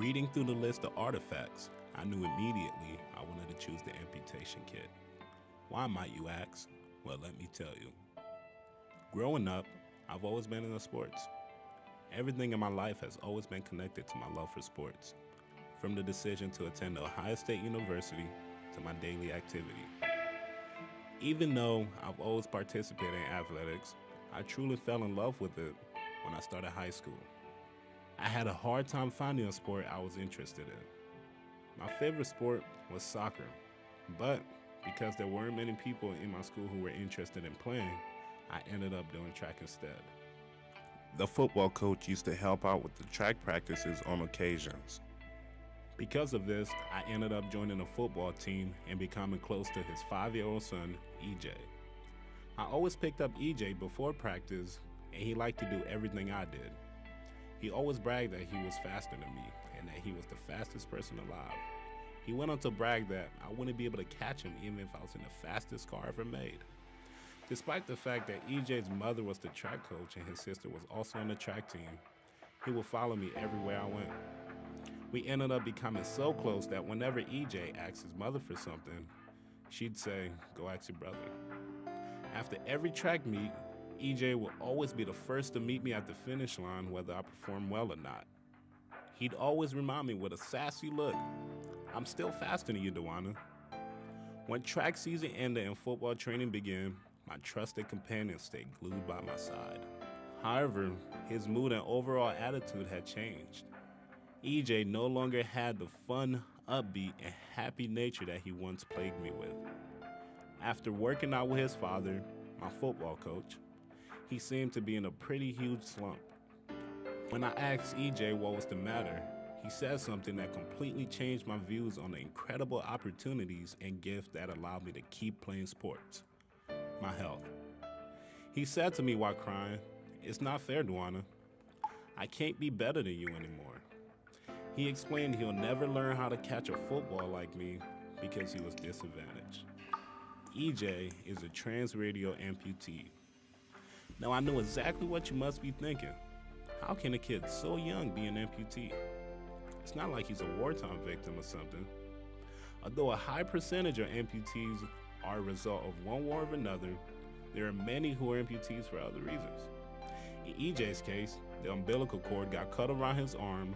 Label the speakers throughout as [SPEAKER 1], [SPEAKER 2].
[SPEAKER 1] Reading through the list of artifacts, I knew immediately I wanted to choose the amputation kit. Why, might you ask? Well, let me tell you. Growing up, I've always been into sports. Everything in my life has always been connected to my love for sports, from the decision to attend Ohio State University to my daily activity. Even though I've always participated in athletics, I truly fell in love with it when I started high school. I had a hard time finding a sport I was interested in. My favorite sport was soccer, but because there weren't many people in my school who were interested in playing, I ended up doing track instead. The football coach used to help out with the track practices on occasions. Because of this, I ended up joining a football team and becoming close to his 5-year-old son, EJ. I always picked up EJ before practice, and he liked to do everything I did. He always bragged that he was faster than me and that he was the fastest person alive. He went on to brag that I wouldn't be able to catch him even if I was in the fastest car ever made. Despite the fact that EJ's mother was the track coach and his sister was also on the track team, he would follow me everywhere I went. We ended up becoming so close that whenever EJ asked his mother for something, she'd say, "Go ask your brother." After every track meet, EJ would always be the first to meet me at the finish line whether I performed well or not. He'd always remind me with a sassy look, "I'm still faster than you, Dewana." When track season ended and football training began, my trusted companion stayed glued by my side. However, his mood and overall attitude had changed. EJ no longer had the fun, upbeat, and happy nature that he once plagued me with. After working out with his father, my football coach, he seemed to be in a pretty huge slump. When I asked EJ what was the matter, he said something that completely changed my views on the incredible opportunities and gifts that allowed me to keep playing sports. My health. He said to me while crying, "It's not fair, Dewana. I can't be better than you anymore." He explained he'll never learn how to catch a football like me because he was disadvantaged. EJ is a transradial amputee. Now I know exactly what you must be thinking. How can a kid so young be an amputee? It's not like he's a wartime victim or something. Although a high percentage of amputees are a result of one war or another, there are many who are amputees for other reasons. In EJ's case, the umbilical cord got cut around his arm,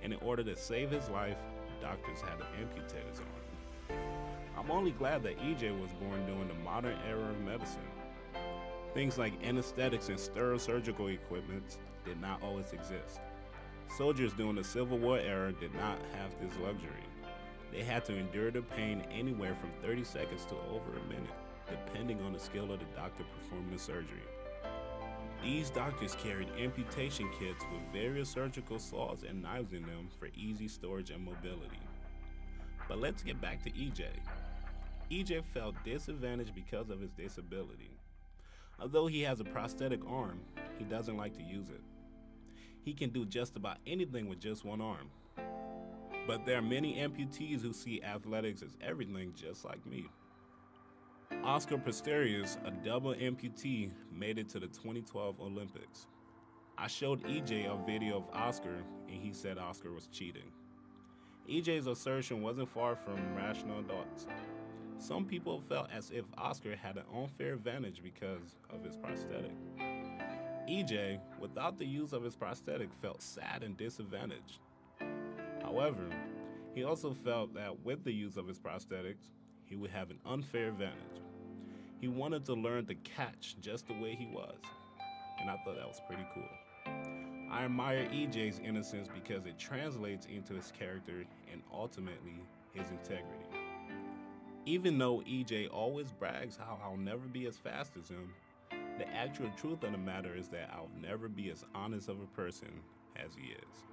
[SPEAKER 1] and in order to save his life, doctors had to amputate his arm. I'm only glad that EJ was born during the modern era of medicine. Things like anesthetics and sterile surgical equipment did not always exist. Soldiers during the Civil War era did not have this luxury. They had to endure the pain anywhere from 30 seconds to over a minute, depending on the skill of the doctor performing the surgery. These doctors carried amputation kits with various surgical saws and knives in them for easy storage and mobility. But let's get back to EJ. EJ felt disadvantaged because of his disability. Although he has a prosthetic arm, he doesn't like to use it. He can do just about anything with just one arm. But there are many amputees who see athletics as everything just like me. Oscar Pistorius, a double amputee, made it to the 2012 Olympics. I showed EJ a video of Oscar, and he said Oscar was cheating. EJ's assertion wasn't far from rational thoughts. Some people felt as if Oscar had an unfair advantage because of his prosthetic. EJ, without the use of his prosthetic, felt sad and disadvantaged. However, he also felt that with the use of his prosthetics, he would have an unfair advantage. He wanted to learn to catch just the way he was, and I thought that was pretty cool. I admire EJ's innocence because it translates into his character and ultimately his integrity. Even though EJ always brags how I'll never be as fast as him, the actual truth of the matter is that I'll never be as honest of a person as he is.